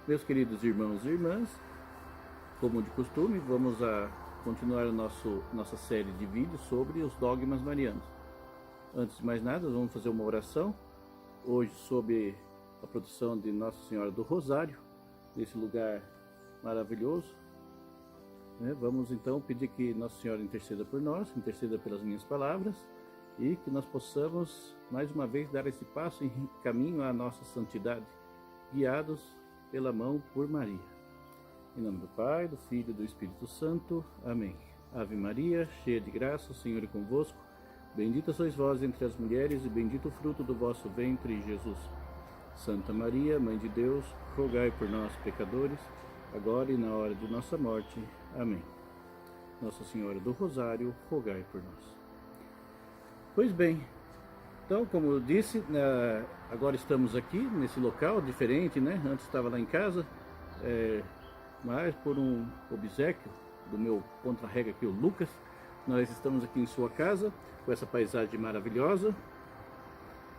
Meus queridos irmãos e irmãs, como de costume, vamos continuar nossa série de vídeos sobre os dogmas marianos. Antes de mais nada, vamos fazer uma oração, hoje sob a produção de Nossa Senhora do Rosário, nesse lugar maravilhoso. Vamos então pedir que Nossa Senhora interceda por nós, interceda pelas minhas palavras, e que nós possamos, mais uma vez, dar esse passo em caminho à nossa santidade, guiados pela mão por Maria. Em nome do Pai, do Filho e do Espírito Santo. Amém. Ave Maria, cheia de graça, o Senhor é convosco. Bendita sois vós entre as mulheres, e bendito o fruto do vosso ventre, Jesus. Santa Maria, Mãe de Deus, rogai por nós, pecadores, agora e na hora de nossa morte. Amém. Nossa Senhora do Rosário, rogai por nós. Pois bem, então, como eu disse, agora estamos aqui nesse local diferente, né? Antes estava lá em casa, mas por um obséquio do meu contra-rega aqui, o Lucas, nós estamos aqui em sua casa, com essa paisagem maravilhosa,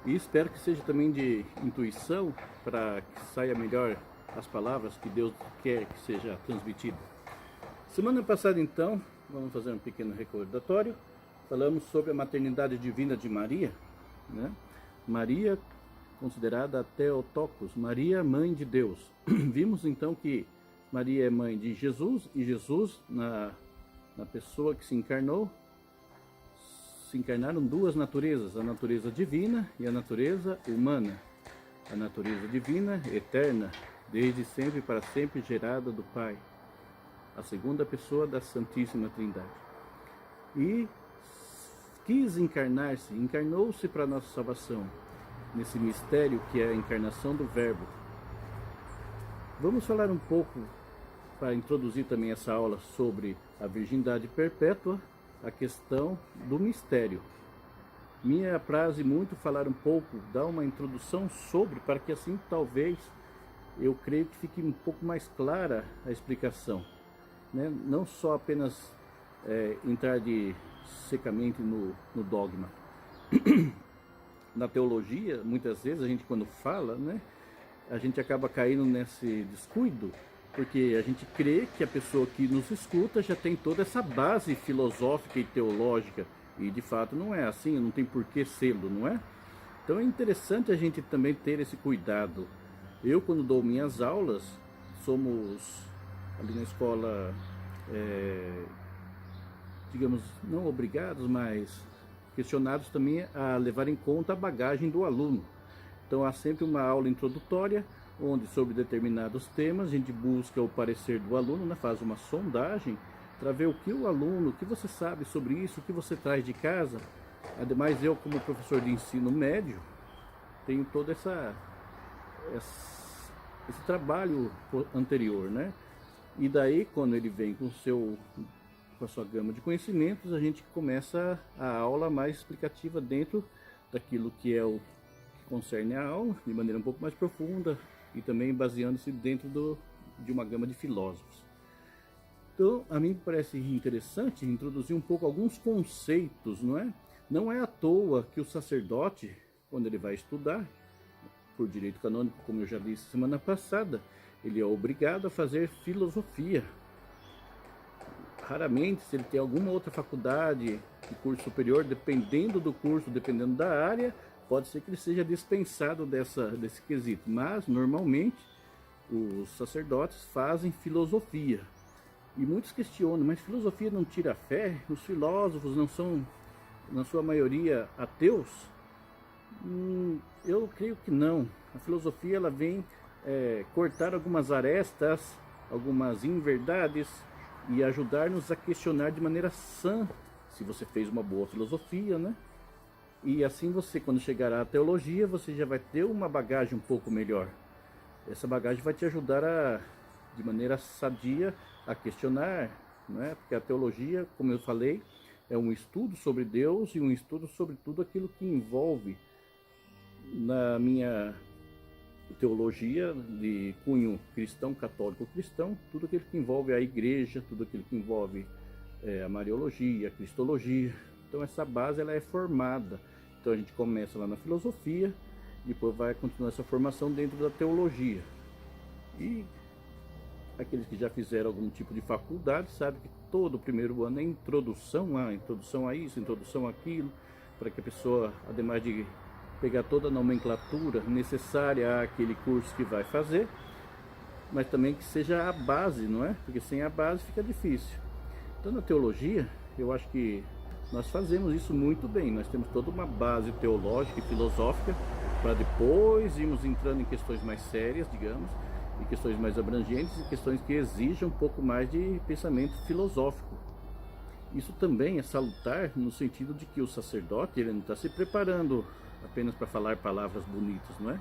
e espero que seja também de intuição, para que saia melhor as palavras que Deus quer que seja transmitida. Semana passada, então, vamos fazer um pequeno recordatório, falamos sobre a maternidade divina de Maria, né? Maria, considerada a Theotokos, Maria, mãe de Deus. Vimos então que Maria é mãe de Jesus, e Jesus, na pessoa que se encarnou, se encarnaram duas naturezas, a natureza divina e a natureza humana. A natureza divina, eterna, desde sempre para sempre, gerada do Pai, a segunda pessoa da Santíssima Trindade. E quis encarnar-se, encarnou-se para a nossa salvação, nesse mistério que é a encarnação do Verbo. Vamos falar um pouco, para introduzir também essa aula, sobre a virgindade perpétua, a questão do mistério. Me apraz muito falar um pouco, dar uma introdução sobre, para que assim talvez, eu creio que fique um pouco mais clara a explicação, né? Não só apenas entrar secamente no dogma. Na teologia, muitas vezes a gente, quando fala, né, a gente acaba caindo nesse descuido, porque a gente crê que a pessoa que nos escuta já tem toda essa base filosófica e teológica, e de fato não é assim, não tem por que sê-lo, não é? Então é interessante a gente também ter esse cuidado. Eu, quando dou minhas aulas, somos ali na escola, digamos, não obrigados, mas questionados também a levar em conta a bagagem do aluno. Então há sempre uma aula introdutória, onde sobre determinados temas a gente busca o parecer do aluno, né? Faz uma sondagem para ver o que o aluno, o que você sabe sobre isso, o que você traz de casa. Ademais, eu, como professor de ensino médio, tenho todo esse trabalho anterior, né? E daí, quando ele vem com a sua gama de conhecimentos, a gente começa a aula mais explicativa dentro daquilo que é o que concerne a aula, de maneira um pouco mais profunda, e também baseando-se dentro de uma gama de filósofos. Então, a mim parece interessante introduzir um pouco alguns conceitos, não é? Não é à toa que o sacerdote, quando ele vai estudar, por direito canônico, como eu já disse semana passada, ele é obrigado a fazer filosofia. Raramente, se ele tem alguma outra faculdade de curso superior, dependendo do curso, dependendo da área, pode ser que ele seja dispensado desse quesito. Mas, normalmente, os sacerdotes fazem filosofia. E muitos questionam, mas filosofia não tira a fé? Os filósofos não são, na sua maioria, ateus? Eu creio que não. A filosofia ela vem cortar algumas arestas, algumas inverdades, e ajudar-nos a questionar de maneira sã, se você fez uma boa filosofia, né? E assim você, quando chegar à teologia, você já vai ter uma bagagem um pouco melhor. Essa bagagem vai te ajudar de maneira sadia, a questionar, né? Porque a teologia, como eu falei, é um estudo sobre Deus e um estudo sobre tudo aquilo que envolve, na minha teologia de cunho cristão, católico cristão, tudo aquilo que envolve a igreja, tudo aquilo que envolve a mariologia, a cristologia. Então essa base ela é formada. Então a gente começa lá na filosofia, depois vai continuar essa formação dentro da teologia. E aqueles que já fizeram algum tipo de faculdade sabem que todo o primeiro ano é introdução a isso, introdução àquilo, para que a pessoa, ademais de pegar toda a nomenclatura necessária àquele curso que vai fazer, mas também que seja a base, não é? Porque sem a base fica difícil. Então, na teologia, eu acho que nós fazemos isso muito bem. Nós temos toda uma base teológica e filosófica para depois irmos entrando em questões mais sérias, digamos, e questões mais abrangentes e questões que exigem um pouco mais de pensamento filosófico. Isso também é salutar no sentido de que o sacerdote ele não está se preparando apenas para falar palavras bonitas, não é?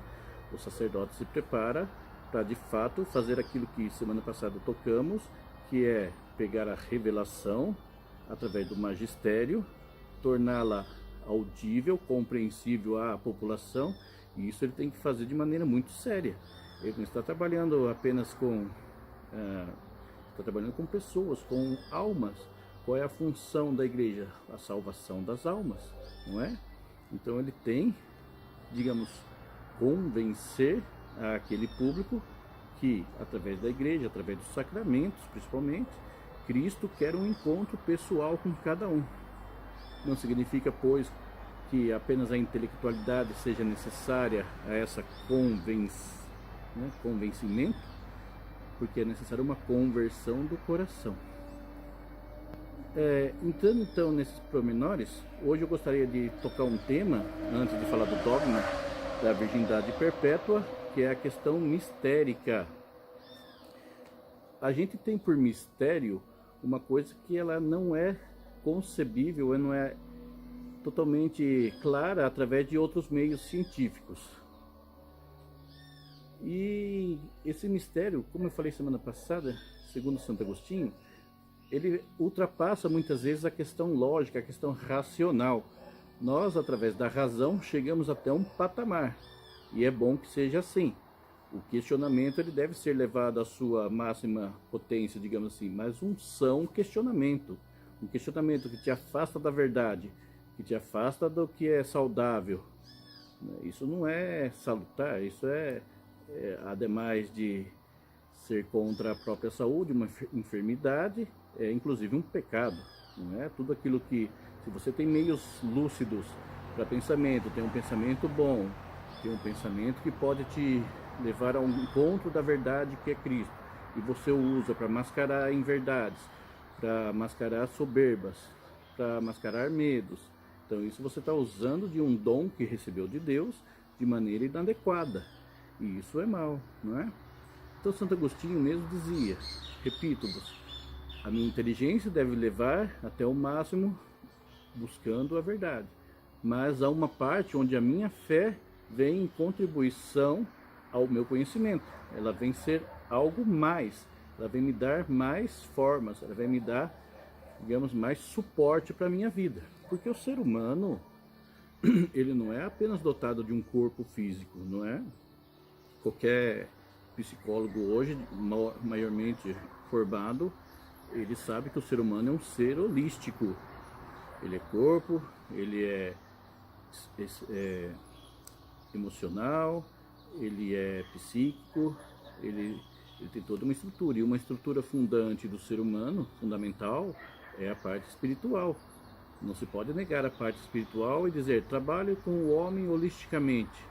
O sacerdote se prepara para de fato fazer aquilo que semana passada tocamos, que é pegar a revelação através do magistério, torná-la audível, compreensível à população, e isso ele tem que fazer de maneira muito séria. Ele não está trabalhando apenas com está trabalhando com pessoas, com almas. Qual é a função da igreja? A salvação das almas, não é? Então ele tem, digamos, convencer aquele público que, através da igreja, através dos sacramentos, principalmente, Cristo quer um encontro pessoal com cada um. Não significa, pois, que apenas a intelectualidade seja necessária a essa convencimento, porque é necessária uma conversão do coração. Entrando então nesses pormenores, hoje eu gostaria de tocar um tema, antes de falar do dogma da virgindade perpétua, que é a questão mistérica. A gente tem por mistério uma coisa que ela não é concebível, não é totalmente clara através de outros meios científicos. E esse mistério, como eu falei semana passada, segundo Santo Agostinho, ele ultrapassa muitas vezes a questão lógica, a questão racional. Nós, através da razão, chegamos até um patamar, e é bom que seja assim. O questionamento ele deve ser levado à sua máxima potência, digamos assim, mas um são questionamento. Um questionamento que te afasta da verdade, que te afasta do que é saudável. Isso não é salutar, isso ademais de ser contra a própria saúde, uma enfermidade, é inclusive um pecado. Não é? Tudo aquilo que, se você tem meios lúcidos para pensamento, tem um pensamento bom, tem um pensamento que pode te levar ao encontro da verdade que é Cristo, e você o usa para mascarar inverdades, para mascarar soberbas, para mascarar medos, então isso você está usando de um dom que recebeu de Deus de maneira inadequada, e isso é mal, não é? Então Santo Agostinho mesmo dizia, repito-vos, a minha inteligência deve levar até o máximo buscando a verdade, mas há uma parte onde a minha fé vem em contribuição ao meu conhecimento, ela vem ser algo mais, ela vem me dar mais formas, ela vem me dar, digamos, mais suporte para a minha vida, porque o ser humano, ele não é apenas dotado de um corpo físico, não é? Qualquer psicólogo hoje, maiormente formado, ele sabe que o ser humano é um ser holístico, ele é corpo, ele é emocional, ele é psíquico, ele tem toda uma estrutura, e uma estrutura fundante do ser humano, fundamental, é a parte espiritual. Não se pode negar a parte espiritual e dizer, trabalho com o homem holisticamente,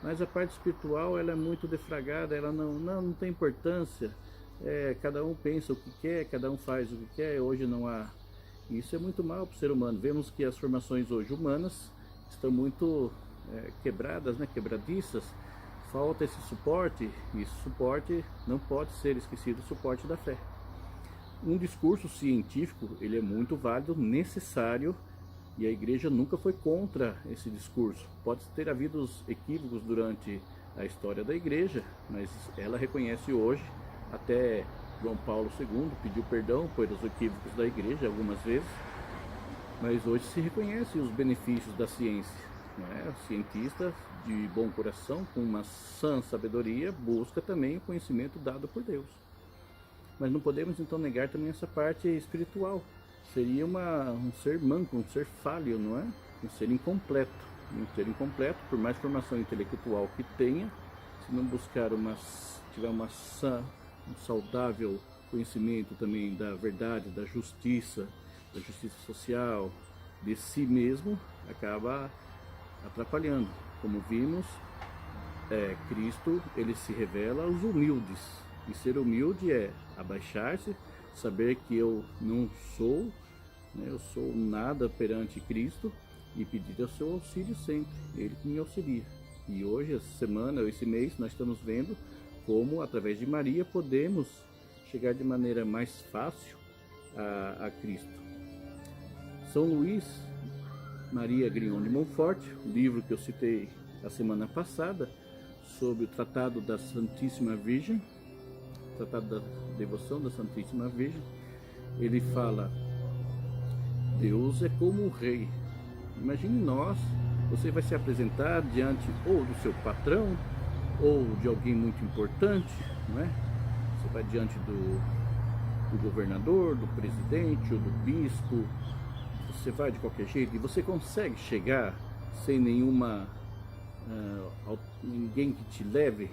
mas a parte espiritual ela é muito defragada, ela não tem importância, cada um pensa o que quer, cada um faz o que quer, hoje não há. Isso é muito mal para o ser humano. Vemos que as formações hoje humanas estão muito quebradas, né, quebradiças. Falta esse suporte, e esse suporte não pode ser esquecido, o suporte da fé. Um discurso científico, ele é muito válido, necessário, e a igreja nunca foi contra esse discurso. Pode ter havido equívocos durante a história da igreja, mas ela reconhece hoje, até João Paulo II pediu perdão por os equívocos da igreja algumas vezes, mas hoje se reconhece os benefícios da ciência. O cientista de bom coração, com uma sã sabedoria, busca também o conhecimento dado por Deus. Mas não podemos então negar também essa parte espiritual. Seria um ser manco, um ser falho, não é? Um ser incompleto. Um ser incompleto, por mais formação intelectual que tenha, se não buscar uma tiver um saudável conhecimento também da verdade, da justiça social, de si mesmo, acaba atrapalhando. Como vimos, Cristo, ele se revela aos humildes, e ser humilde é abaixar-se, saber que eu não sou, eu sou nada perante Cristo, e pedir o seu auxílio sempre, ele que me auxilia. E hoje, essa semana, esse mês, nós estamos vendo como, através de Maria, podemos chegar de maneira mais fácil a Cristo. São Luís Maria Grignon de Montfort, o livro que eu citei a semana passada, sobre o Tratado da Santíssima Virgem, Tratado da Devoção da Santíssima Virgem, ele fala: Deus é como um rei. Imagine você vai se apresentar diante ou do seu patrão, ou de alguém muito importante, não é? Você vai diante do governador, do presidente ou do bispo, você vai de qualquer jeito e você consegue chegar sem ninguém que te leve.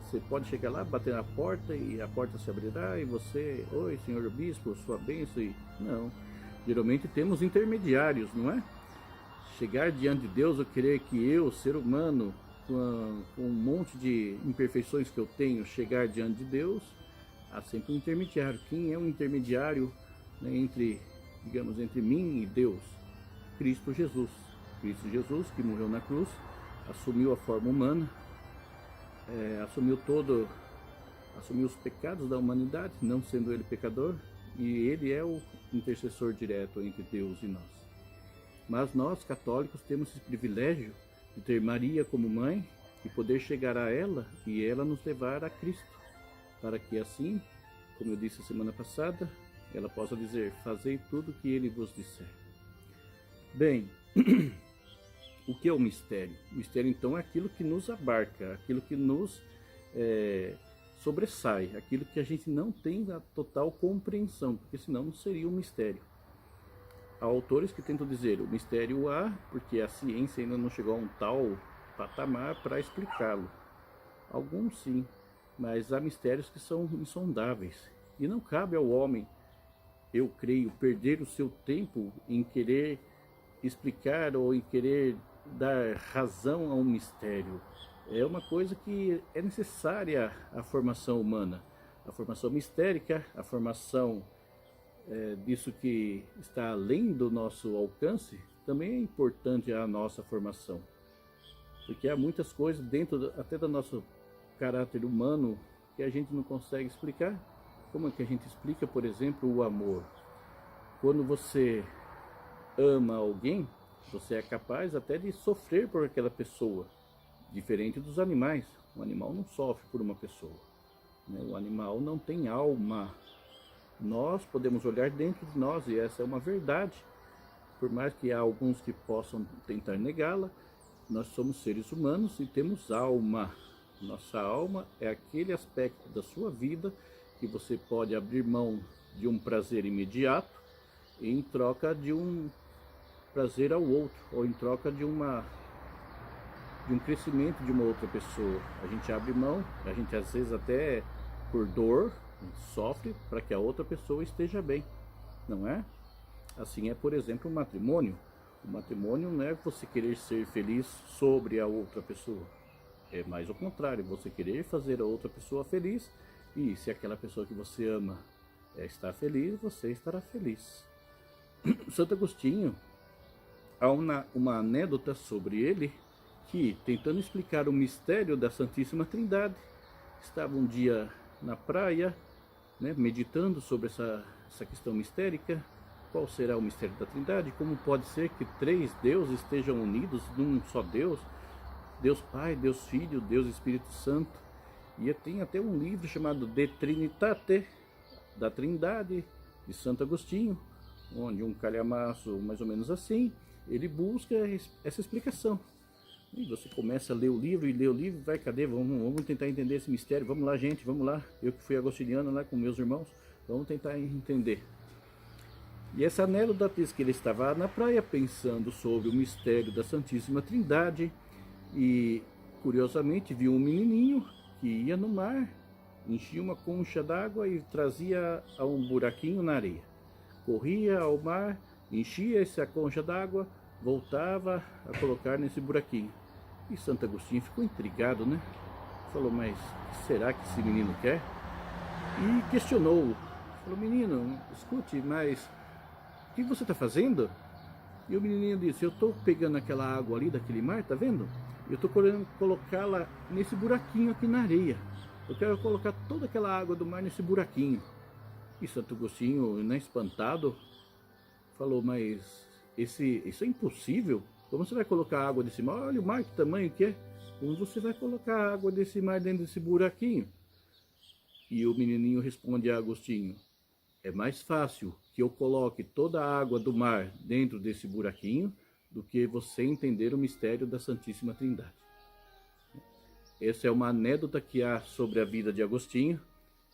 Você pode chegar lá, bater na porta e a porta se abrirá e você, oi senhor bispo, sua bênção. Não, geralmente temos intermediários, não é? Chegar diante de Deus, eu querer que eu, ser humano, com um monte de imperfeições que eu tenho, chegar diante de Deus, há sempre um intermediário. Quem é o intermediário, né, entre mim e Deus? Cristo Jesus. Cristo Jesus, que morreu na cruz, assumiu a forma humana, assumiu os pecados da humanidade, não sendo ele pecador, e ele é o intercessor direto entre Deus e nós. Mas nós, católicos, temos esse privilégio de ter Maria como mãe e poder chegar a ela e ela nos levar a Cristo, para que assim, como eu disse a semana passada, ela possa dizer: fazei tudo o que ele vos disser. Bem, o que é o mistério? O mistério, então, é aquilo que nos abarca, aquilo que nos sobressai, aquilo que a gente não tem a total compreensão, porque senão não seria um mistério. Há autores que tentam dizer o mistério há, porque a ciência ainda não chegou a um tal patamar para explicá-lo. Alguns sim, mas há mistérios que são insondáveis. E não cabe ao homem, eu creio, perder o seu tempo em querer explicar ou em querer dar razão a um mistério. É uma coisa que é necessária à formação humana. A formação mistérica, a formação disso que está além do nosso alcance, também é importante à nossa formação. Porque há muitas coisas dentro até do nosso caráter humano que a gente não consegue explicar. Como é que a gente explica, por exemplo, o amor? Quando você ama alguém, você é capaz até de sofrer por aquela pessoa, diferente dos animais. O animal não sofre por uma pessoa, né? O animal não tem alma. Nós podemos olhar dentro de nós e essa é uma verdade. Por mais que há alguns que possam tentar negá-la, nós somos seres humanos e temos alma. Nossa alma é aquele aspecto da sua vida que você pode abrir mão de um prazer imediato em troca de um prazer ao outro, ou em troca de um crescimento de uma outra pessoa. A gente abre mão, a gente às vezes até por dor sofre para que a outra pessoa esteja bem, não é? Assim é, por exemplo, o matrimônio. O matrimônio não é você querer ser feliz sobre a outra pessoa, é mais ao contrário, você querer fazer a outra pessoa feliz, e se aquela pessoa que você ama está feliz, você estará feliz. Santo Agostinho, há uma anedota sobre ele, que, tentando explicar o mistério da Santíssima Trindade, estava um dia na praia, né, meditando sobre essa questão mistérica. Qual será o mistério da Trindade? Como pode ser que três deuses estejam unidos num só Deus? Deus Pai, Deus Filho, Deus Espírito Santo. E tem até um livro chamado De Trinitate, da Trindade, de Santo Agostinho, onde um calhamaço mais ou menos assim, ele busca essa explicação. E você começa a ler o livro, vai, cadê? Vamos tentar entender esse mistério, vamos lá gente, vamos lá. Eu que fui agostiniano lá com meus irmãos, vamos tentar entender. E essa anedota diz que ele estava na praia pensando sobre o mistério da Santíssima Trindade e, curiosamente, viu um menininho que ia no mar enchia uma concha d'água e trazia a um buraquinho na areia. Corria ao mar, enchia essa concha d'água, voltava a colocar nesse buraquinho. E Santo Agostinho ficou intrigado, né? Falou, mas o que será que esse menino quer? E questionou-o. Falou, menino, escute, mas o que você está fazendo? E o menininho disse, eu estou pegando aquela água ali daquele mar, tá vendo? Eu estou querendo colocá-la nesse buraquinho aqui na areia. Eu quero colocar toda aquela água do mar nesse buraquinho. E Santo Agostinho, né, espantado, falou, mas isso é impossível. Como você vai colocar água desse mar? Olha o mar, que tamanho que é. Como você vai colocar água desse mar dentro desse buraquinho? E o menininho responde a Agostinho, é mais fácil que eu coloque toda a água do mar dentro desse buraquinho do que você entender o mistério da Santíssima Trindade. Essa é uma anedota que há sobre a vida de Agostinho,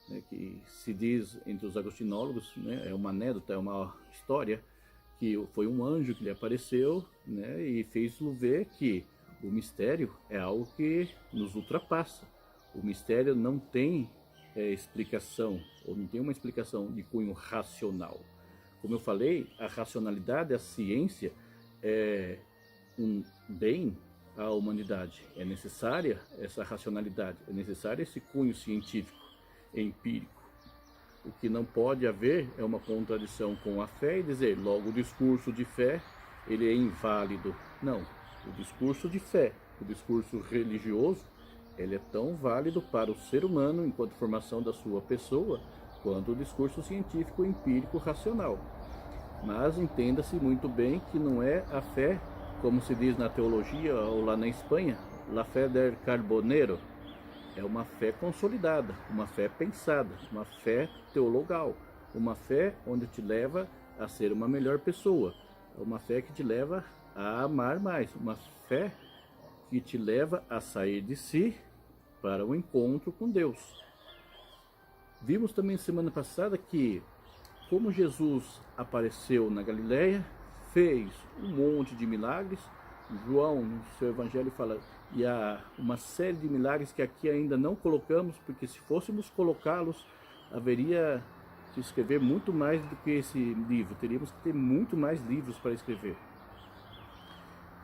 né, que se diz entre os agostinólogos, né, é uma anedota, é uma história, que foi um anjo que lhe apareceu, né, e fez-lo ver que o mistério é algo que nos ultrapassa. O mistério não tem explicação, ou não tem uma explicação de cunho racional. Como eu falei, a racionalidade, a ciência é um bem à humanidade. É necessária essa racionalidade, é necessário esse cunho científico, empírico. O que não pode haver é uma contradição com a fé e dizer, logo o discurso de fé, ele é inválido. Não, o discurso de fé, o discurso religioso, ele é tão válido para o ser humano enquanto formação da sua pessoa, quanto o discurso científico, empírico, racional. Mas entenda-se muito bem que não é a fé, como se diz na teologia ou lá na Espanha, la fé del Carbonero. É uma fé consolidada, uma fé pensada, uma fé teologal, uma fé onde te leva a ser uma melhor pessoa, uma fé que te leva a amar mais, uma fé que te leva a sair de si para o encontro com Deus. Vimos também semana passada que, como Jesus apareceu na Galileia, fez um monte de milagres. João, no seu evangelho, fala, e há uma série de milagres que aqui ainda não colocamos, porque se fôssemos colocá-los, haveria que escrever muito mais do que esse livro, teríamos que ter muito mais livros para escrever.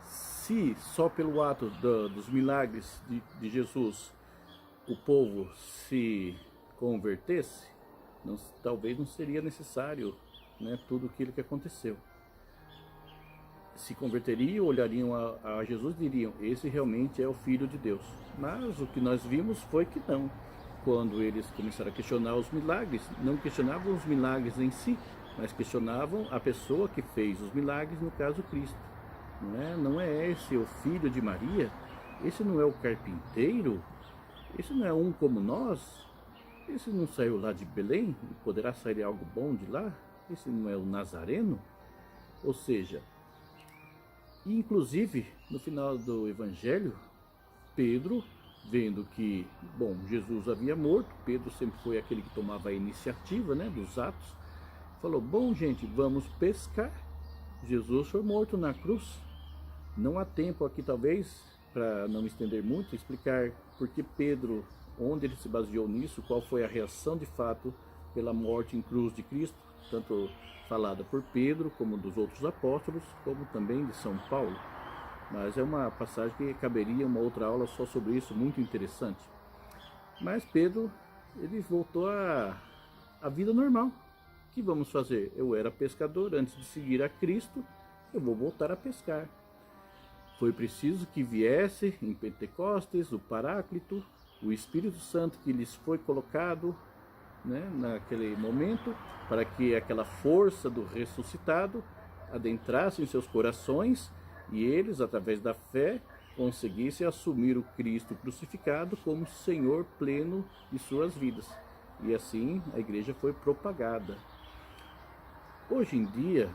Se só pelo ato dos milagres de Jesus o povo se convertesse, talvez não seria necessário, né, tudo aquilo que aconteceu. Se converteriam, olhariam a Jesus e diriam, esse realmente é o Filho de Deus. Mas o que nós vimos foi que não. Quando eles começaram a questionar os milagres, não questionavam os milagres em si, mas questionavam a pessoa que fez os milagres, no caso Cristo. Não é esse o filho de Maria? Esse não é o carpinteiro? Esse não é um como nós? Esse não saiu lá de Belém? E poderá sair algo bom de lá? Esse não é o Nazareno? Ou seja, inclusive no final do Evangelho, Pedro, vendo que, bom, Jesus havia morto, Pedro sempre foi aquele que tomava a iniciativa, né, dos atos, falou, bom gente, vamos pescar. Jesus foi morto na cruz. Não há tempo aqui, talvez, para não me estender muito, explicar por que Pedro, onde ele se baseou nisso, qual foi a reação de fato pela morte em cruz de Cristo, tanto falada por Pedro, como dos outros apóstolos, como também de São Paulo. Mas é uma passagem que caberia uma outra aula só sobre isso, muito interessante. Mas Pedro, ele voltou à vida normal. O que vamos fazer? Eu era pescador, antes de seguir a Cristo, eu vou voltar a pescar. Foi preciso que viesse em Pentecostes o Paráclito, o Espírito Santo que lhes foi colocado, né, naquele momento, para que aquela força do ressuscitado adentrasse em seus corações e eles, através da fé, conseguissem assumir o Cristo crucificado como Senhor pleno de suas vidas. E assim a igreja foi propagada. Hoje em dia,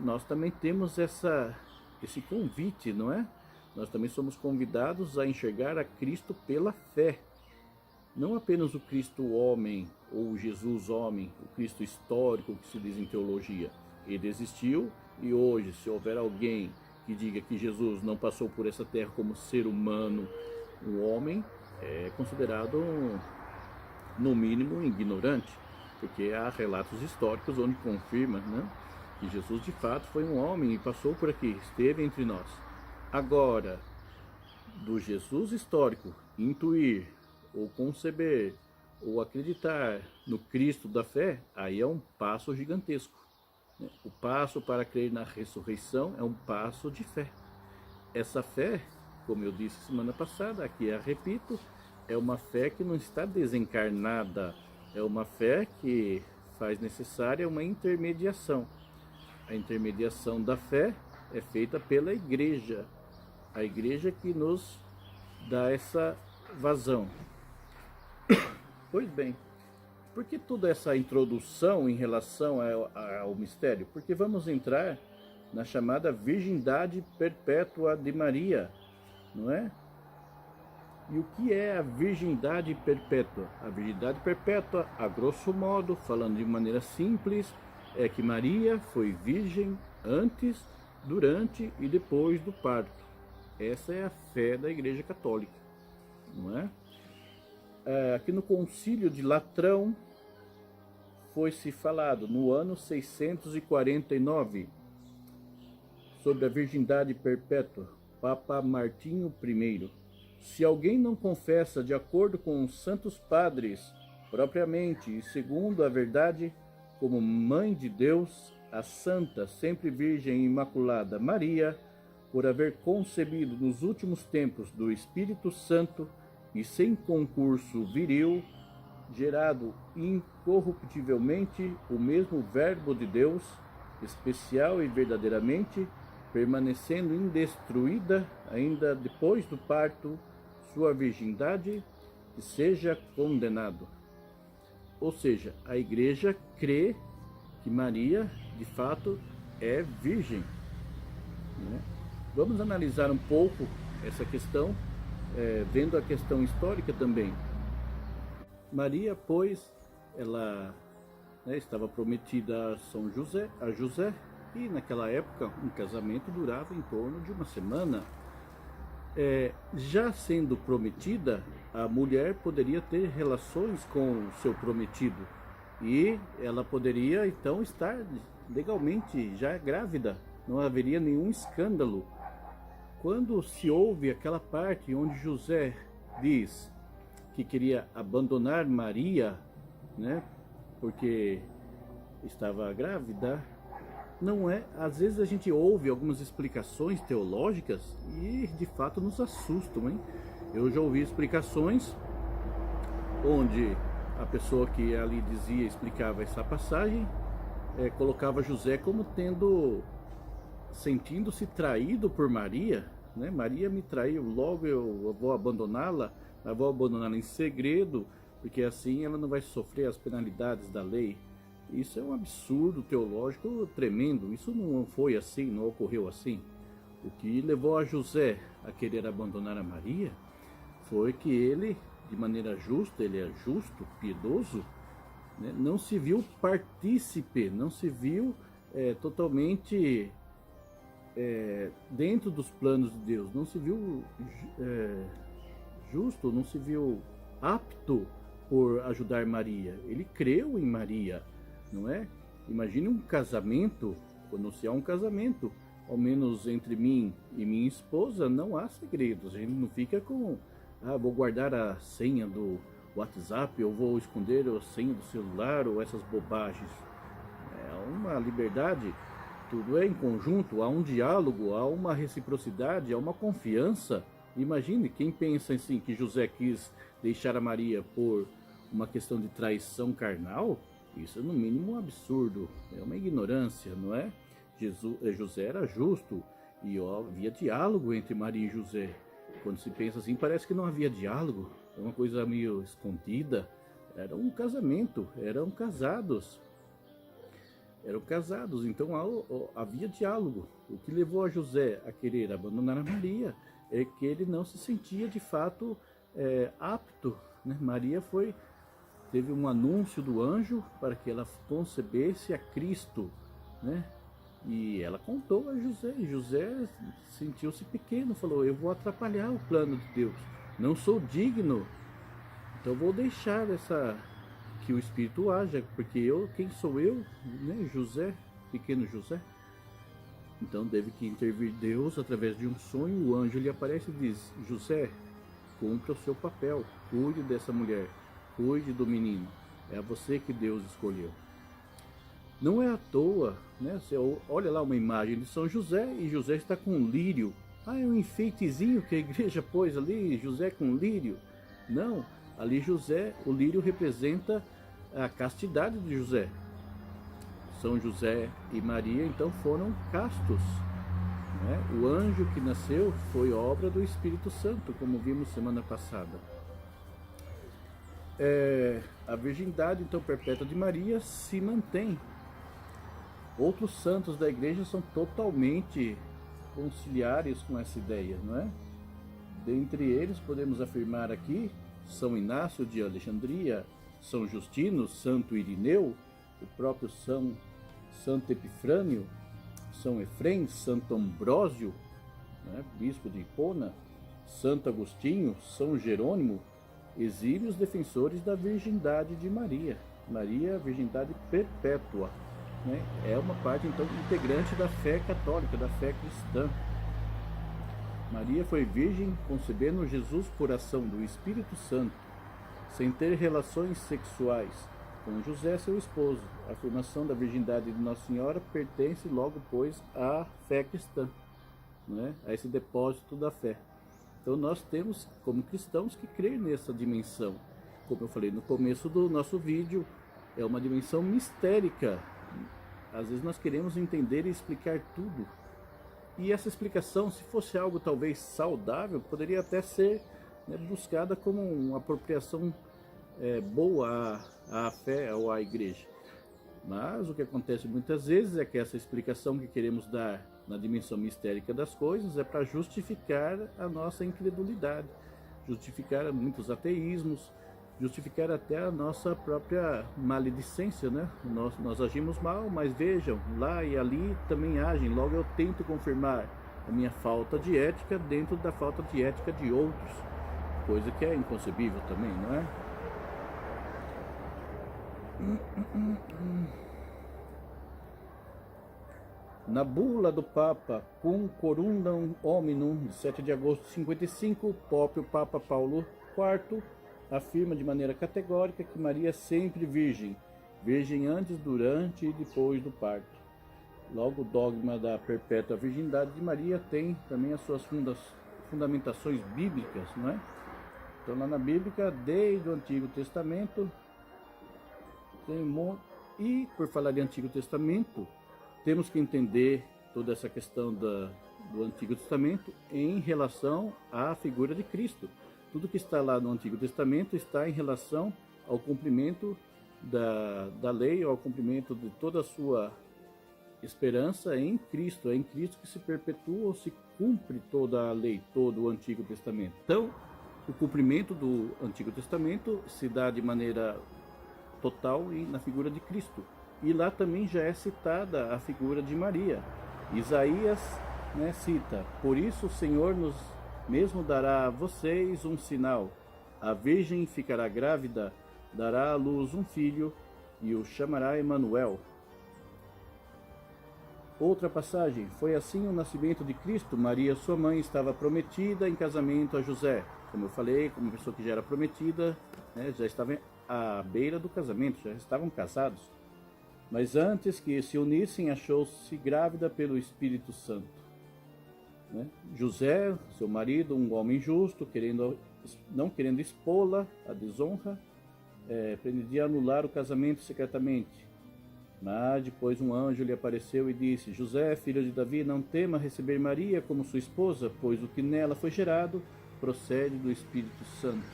nós também temos esse convite, não é? Nós também somos convidados a enxergar a Cristo pela fé. Não apenas o Cristo homem, ou o Jesus homem, o Cristo histórico que se diz em teologia. Ele existiu e hoje, se houver alguém que diga que Jesus não passou por essa terra como ser humano, um homem, é considerado no mínimo ignorante, porque há relatos históricos onde confirma, né, que Jesus de fato foi um homem e passou por aqui, esteve entre nós. Agora, do Jesus histórico intuir ou conceber ou acreditar no Cristo da fé, aí é um passo gigantesco. O passo para crer na ressurreição é um passo de fé. Essa fé, como eu disse semana passada, aqui a repito, é uma fé que não está desencarnada, é uma fé que faz necessária uma intermediação. A intermediação da fé é feita pela igreja, a igreja que nos dá essa vazão. Pois bem, por que toda essa introdução em relação ao mistério? Porque vamos entrar na chamada virgindade perpétua de Maria, não é? E o que é a virgindade perpétua? A virgindade perpétua, a grosso modo, falando de maneira simples, é que Maria foi virgem antes, durante e depois do parto. Essa é a fé da Igreja Católica, não é? Aqui no Concílio de Latrão foi-se falado, no ano 649, sobre a virgindade perpétua, Papa Martinho I. Se alguém não confessa de acordo com os santos padres, propriamente e segundo a verdade, como Mãe de Deus, a Santa, sempre Virgem Imaculada Maria, por haver concebido nos últimos tempos do Espírito Santo e sem concurso viril, gerado incorruptivelmente o mesmo Verbo de Deus, especial e verdadeiramente, permanecendo indestruída ainda depois do parto, sua virgindade, que seja condenado. Ou seja, a Igreja crê que Maria, de fato, é virgem, né? Vamos analisar um pouco essa questão, vendo a questão histórica também. Maria, pois, ela estava prometida a José, e naquela época um casamento durava em torno de uma semana. Já sendo prometida, a mulher poderia ter relações com o seu prometido e ela poderia então estar legalmente já grávida, não haveria nenhum escândalo. Quando se ouve aquela parte onde José diz que queria abandonar Maria, né, porque estava grávida, não é, às vezes a gente ouve algumas explicações teológicas e de fato nos assustam, hein? Eu já ouvi explicações onde a pessoa que ali dizia, explicava essa passagem, colocava José como sentindo-se traído por Maria, né? Maria me traiu, logo eu vou abandoná-la, mas vou abandoná-la em segredo, porque assim ela não vai sofrer as penalidades da lei. Isso é um absurdo teológico tremendo. Isso não foi assim, não ocorreu assim. O que levou a José a querer abandonar a Maria foi que ele, de maneira justa, ele é justo, piedoso, né, não se viu partícipe, não se viu totalmente dentro dos planos de Deus, não se viu justo, não se viu apto por ajudar Maria. Ele creu em Maria, não é? Imagine um casamento, quando se há um casamento, ao menos entre mim e minha esposa, não há segredos. A gente não fica com, vou guardar a senha do WhatsApp, eu vou esconder a senha do celular ou essas bobagens. É uma liberdade, tudo é em conjunto, há um diálogo, há uma reciprocidade, há uma confiança. Imagine quem pensa assim que José quis deixar a Maria por uma questão de traição carnal. Isso é no mínimo um absurdo, é uma ignorância, não é? José era justo e havia diálogo entre Maria e José. Quando se pensa assim, parece que não havia diálogo, é uma coisa meio escondida. Era um casamento, eram casados, então havia diálogo. O que levou a José a querer abandonar a Maria é que ele não se sentia de fato apto, né? Maria teve um anúncio do anjo para que ela concebesse a Cristo, né? E ela contou a José, e José sentiu-se pequeno, falou, eu vou atrapalhar o plano de Deus, não sou digno Então vou deixar que o Espírito haja, porque quem sou eu, né? José, pequeno José. Então deve que intervir Deus através de um sonho. O anjo lhe aparece e diz: José, cumpra o seu papel, cuide dessa mulher, cuide do menino. É a você que Deus escolheu. Não é à toa, né? Você olha lá uma imagem de São José e José está com um lírio. Ah, é um enfeitezinho que a igreja pôs ali, José com lírio. Não, ali José, o lírio representa a castidade de José. São José e Maria então foram castos, né? O anjo que nasceu foi obra do Espírito Santo, como vimos semana passada. A virgindade então perpétua de Maria se mantém. Outros santos da igreja são totalmente conciliares com essa ideia, não é? Dentre eles podemos afirmar aqui São Inácio de Alexandria, São Justino, Santo Irineu, o próprio Santo Epifrânio, São Efrem, Santo Ambrósio, né, bispo de Hipona, Santo Agostinho, São Jerônimo, exílios defensores da virgindade de Maria. Maria, virgindade perpétua, né? É uma parte então integrante da fé católica, da fé cristã. Maria foi virgem concebendo Jesus por ação do Espírito Santo, sem ter relações sexuais com José, seu esposo. A afirmação da virgindade de Nossa Senhora pertence logo, pois, à fé cristã, né? A esse depósito da fé. Então nós temos, como cristãos, que crer nessa dimensão. Como eu falei no começo do nosso vídeo, é uma dimensão mistérica. Às vezes nós queremos entender e explicar tudo. E essa explicação, se fosse algo talvez saudável, poderia até ser, né, buscada como uma apropriação boa à fé ou à igreja. Mas o que acontece muitas vezes é que essa explicação que queremos dar na dimensão mistérica das coisas é para justificar a nossa incredulidade, justificar muitos ateísmos, justificar até a nossa própria maledicência, né? Nós agimos mal, mas vejam, lá e ali também agem, logo eu tento confirmar a minha falta de ética dentro da falta de ética de outros, coisa que é inconcebível também, não é? Na bula do Papa Cum Corundam Hominum, de 7 de agosto de 55, o próprio Papa Paulo IV afirma de maneira categórica que Maria é sempre virgem, virgem antes, durante e depois do parto. Logo, o dogma da perpétua virgindade de Maria tem também as suas fundamentações bíblicas, não é? Então, lá na Bíblia, desde o Antigo Testamento, e por falar de Antigo Testamento, temos que entender toda essa questão do Antigo Testamento em relação à figura de Cristo. Tudo que está lá no Antigo Testamento está em relação ao cumprimento da lei, ao cumprimento de toda a sua esperança em Cristo. É em Cristo que se perpetua ou se cumpre toda a lei, todo o Antigo Testamento. Então, o cumprimento do Antigo Testamento se dá de maneira total e na figura de Cristo. E lá também já é citada a figura de Maria. Isaías, né, cita: por isso o Senhor nos mesmo dará a vocês um sinal. A virgem ficará grávida, dará à luz um filho e o chamará Emanuel. Outra passagem: foi assim o nascimento de Cristo. Maria, sua mãe, estava prometida em casamento a José. Como eu falei, como uma pessoa que já era prometida, né, já estava à beira do casamento, já estavam casados. Mas antes que se unissem, achou-se grávida pelo Espírito Santo. Né? José, seu marido, um homem justo, não querendo expô-la à desonra, pretendia anular o casamento secretamente. Mas depois um anjo lhe apareceu e disse: José, filho de Davi, não tema receber Maria como sua esposa, pois o que nela foi gerado procede do Espírito Santo.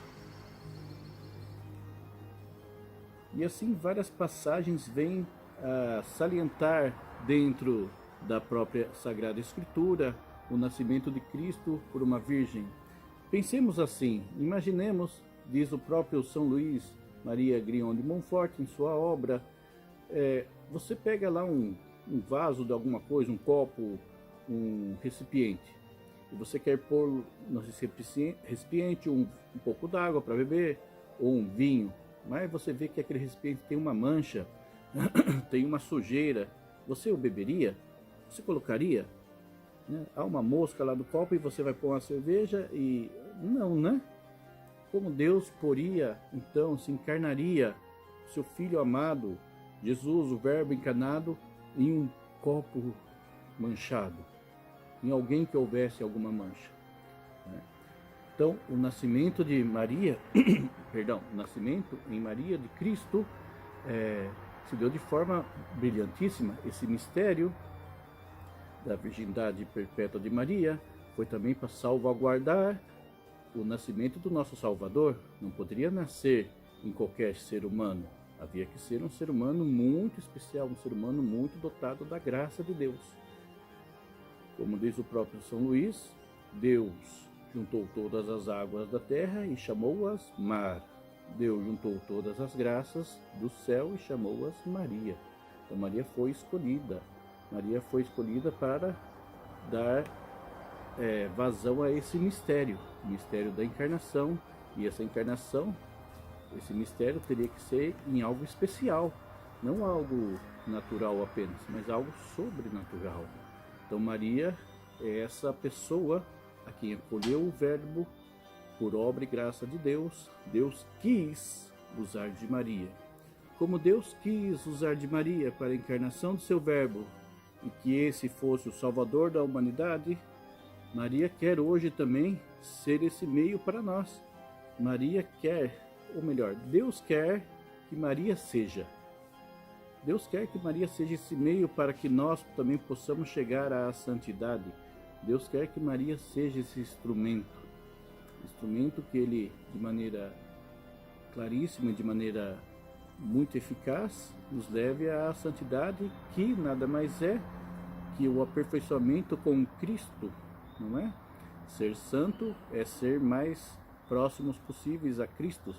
E assim várias passagens vêm a salientar dentro da própria Sagrada Escritura o nascimento de Cristo por uma virgem. Pensemos assim, imaginemos, diz o próprio São Luís Maria Grignon de Montfort em sua obra, você pega lá um vaso de alguma coisa, um copo, um recipiente, e você quer pôr no recipiente um pouco d'água para beber, ou um vinho, mas você vê que aquele recipiente tem uma mancha, tem uma sujeira, você o beberia? Você colocaria? Né? Há uma mosca lá no copo e você vai pôr uma cerveja e... Não, né? Como Deus poria, então, se encarnaria, seu Filho amado, Jesus, o Verbo encarnado, em um copo manchado, em alguém que houvesse alguma mancha. Né? Então, o nascimento de Maria, perdão, o nascimento em Maria de Cristo se deu de forma brilhantíssima. Esse mistério da virgindade perpétua de Maria foi também para salvaguardar o nascimento do nosso Salvador. Não poderia nascer em qualquer ser humano. Havia que ser um ser humano muito especial, um ser humano muito dotado da graça de Deus. Como diz o próprio São Luís, Deus juntou todas as águas da terra e chamou-as mar. Deus juntou todas as graças do céu e chamou-as Maria. Então Maria foi escolhida. Maria foi escolhida para dar vazão a esse mistério, o mistério da encarnação. E essa encarnação, esse mistério teria que ser em algo especial, não algo natural apenas, mas algo sobrenatural. Então Maria é essa pessoa a quem acolheu o Verbo por obra e graça de Deus. Deus quis usar de Maria. Como Deus quis usar de Maria para a encarnação do seu Verbo e que esse fosse o Salvador da humanidade, Maria quer hoje também ser esse meio para nós. Maria quer, ou melhor, Deus quer que Maria seja. Deus quer que Maria seja esse meio para que nós também possamos chegar à santidade. Deus quer que Maria seja esse instrumento que Ele, de maneira claríssima, de maneira muito eficaz, nos leve à santidade, que nada mais é que o aperfeiçoamento com Cristo, não é? Ser santo é ser mais próximos possíveis a Cristo,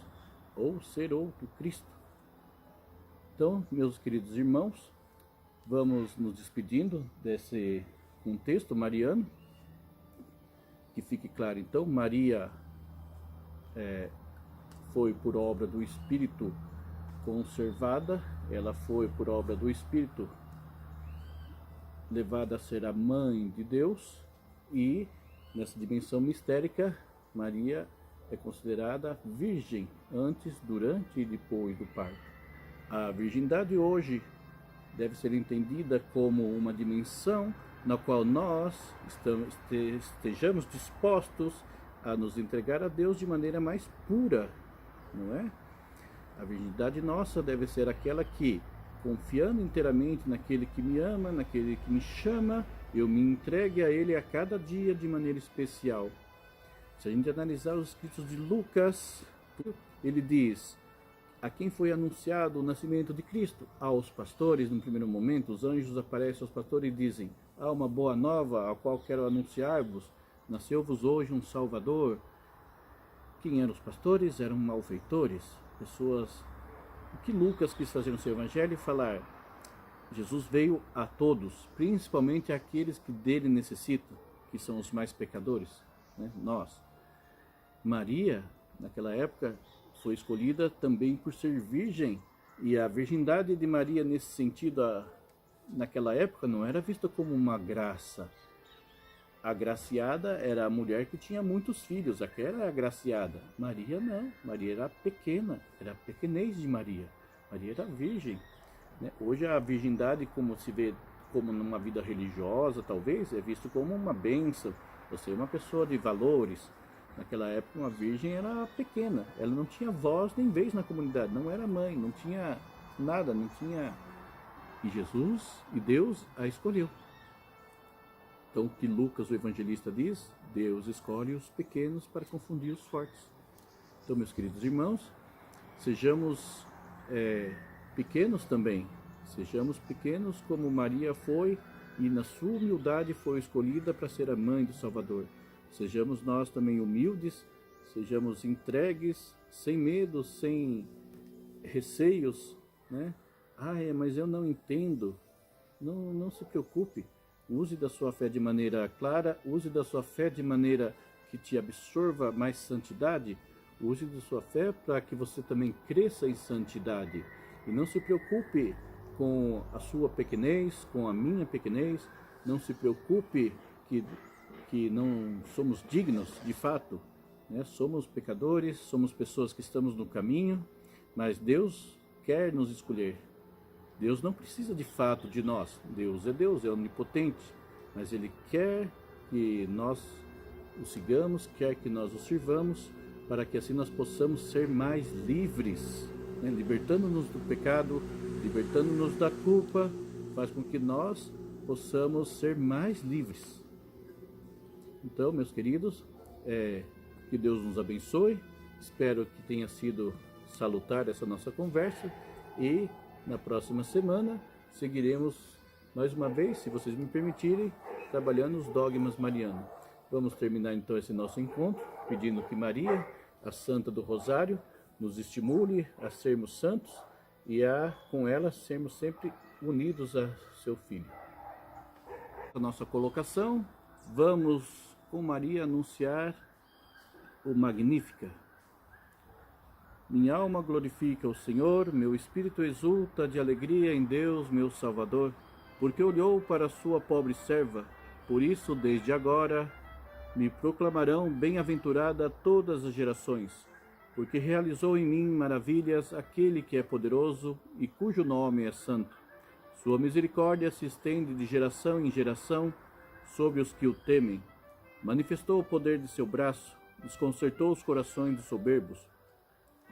ou ser outro Cristo. Então, meus queridos irmãos, vamos nos despedindo desse contexto mariano. Que fique claro, então, Maria foi por obra do Espírito conservada, ela foi por obra do Espírito levada a ser a mãe de Deus, e nessa dimensão mistérica, Maria é considerada virgem antes, durante e depois do parto. A virgindade hoje deve ser entendida como uma dimensão na qual nós estejamos dispostos a nos entregar a Deus de maneira mais pura, não é? A virgindade nossa deve ser aquela que, confiando inteiramente naquele que me ama, naquele que me chama, eu me entregue a Ele a cada dia de maneira especial. Se a gente analisar os escritos de Lucas, ele diz: a quem foi anunciado o nascimento de Cristo? Aos pastores, no primeiro momento, os anjos aparecem aos pastores e dizem: há uma boa nova, a qual quero anunciar-vos, nasceu-vos hoje um Salvador. Quem eram os pastores? Eram malfeitores, pessoas... O que Lucas quis fazer no seu evangelho? Falar: Jesus veio a todos, principalmente àqueles que dele necessitam, que são os mais pecadores, né? Nós. Maria, naquela época, foi escolhida também por ser virgem, e a virgindade de Maria, nesse sentido, naquela época, não era vista como uma graça. A agraciada era a mulher que tinha muitos filhos, aquela era a agraciada. Maria não, Maria era pequena, era a pequenez de Maria. Maria era virgem, né? Hoje a virgindade, como se vê como numa vida religiosa, talvez, é visto como uma bênção, você é uma pessoa de valores. Naquela época, uma virgem era pequena, ela não tinha voz nem vez na comunidade, não era mãe, não tinha nada, não tinha... E Jesus e Deus a escolheu. Então, o que Lucas, o evangelista, diz: Deus escolhe os pequenos para confundir os fortes. Então, meus queridos irmãos, sejamos pequenos também, sejamos pequenos como Maria foi, e na sua humildade foi escolhida para ser a mãe do Salvador. Sejamos nós também humildes, sejamos entregues, sem medo, sem receios, né? Mas eu não entendo. Não se preocupe. Use da sua fé de maneira clara, use da sua fé de maneira que te absorva mais santidade. Use de sua fé para que você também cresça em santidade. E não se preocupe com a sua pequenez, com a minha pequenez. Não se preocupe que não somos dignos, de fato, né? Somos pecadores, somos pessoas que estamos no caminho, mas Deus quer nos escolher. Deus não precisa de fato de nós. Deus, é onipotente, mas Ele quer que nós o sigamos, quer que nós o sirvamos, para que assim nós possamos ser mais livres, né? Libertando-nos do pecado, libertando-nos da culpa, faz com que nós possamos ser mais livres. Então, meus queridos, que Deus nos abençoe. Espero que tenha sido salutar essa nossa conversa e na próxima semana seguiremos mais uma vez, se vocês me permitirem, trabalhando os dogmas marianos. Vamos terminar então esse nosso encontro pedindo que Maria, a Santa do Rosário, nos estimule a sermos santos e com ela sermos sempre unidos a seu Filho. A nossa colocação, vamos com Maria anunciar o Magnífica. Minha alma glorifica o Senhor, meu espírito exulta de alegria em Deus, meu Salvador, porque olhou para sua pobre serva. Por isso, desde agora, me proclamarão bem-aventurada todas as gerações, porque realizou em mim maravilhas aquele que é poderoso e cujo nome é santo. Sua misericórdia se estende de geração em geração sobre os que o temem. Manifestou o poder de seu braço, desconcertou os corações dos soberbos,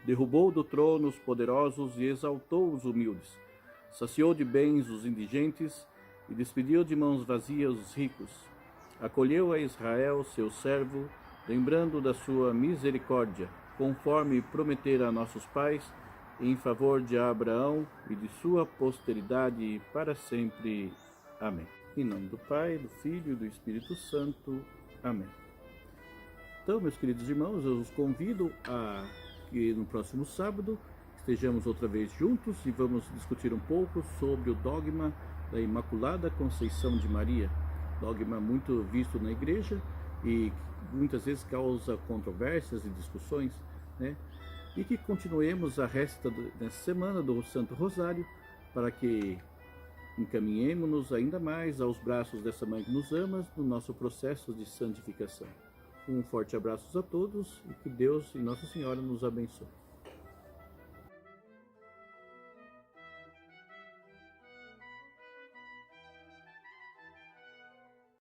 derrubou do trono os poderosos e exaltou os humildes, saciou de bens os indigentes e despediu de mãos vazias os ricos. Acolheu a Israel, seu servo, lembrando da sua misericórdia, conforme prometera a nossos pais, em favor de Abraão e de sua posteridade para sempre. Amém. Em nome do Pai, do Filho e do Espírito Santo. Amém. Então, meus queridos irmãos, eu os convido a que no próximo sábado estejamos outra vez juntos e vamos discutir um pouco sobre o dogma da Imaculada Conceição de Maria. Dogma muito visto na igreja e muitas vezes causa controvérsias e discussões, né? E que continuemos a resta dessa semana do Santo Rosário para que encaminhemos-nos ainda mais aos braços dessa Mãe que nos ama no nosso processo de santificação. Um forte abraço a todos e que Deus e Nossa Senhora nos abençoe.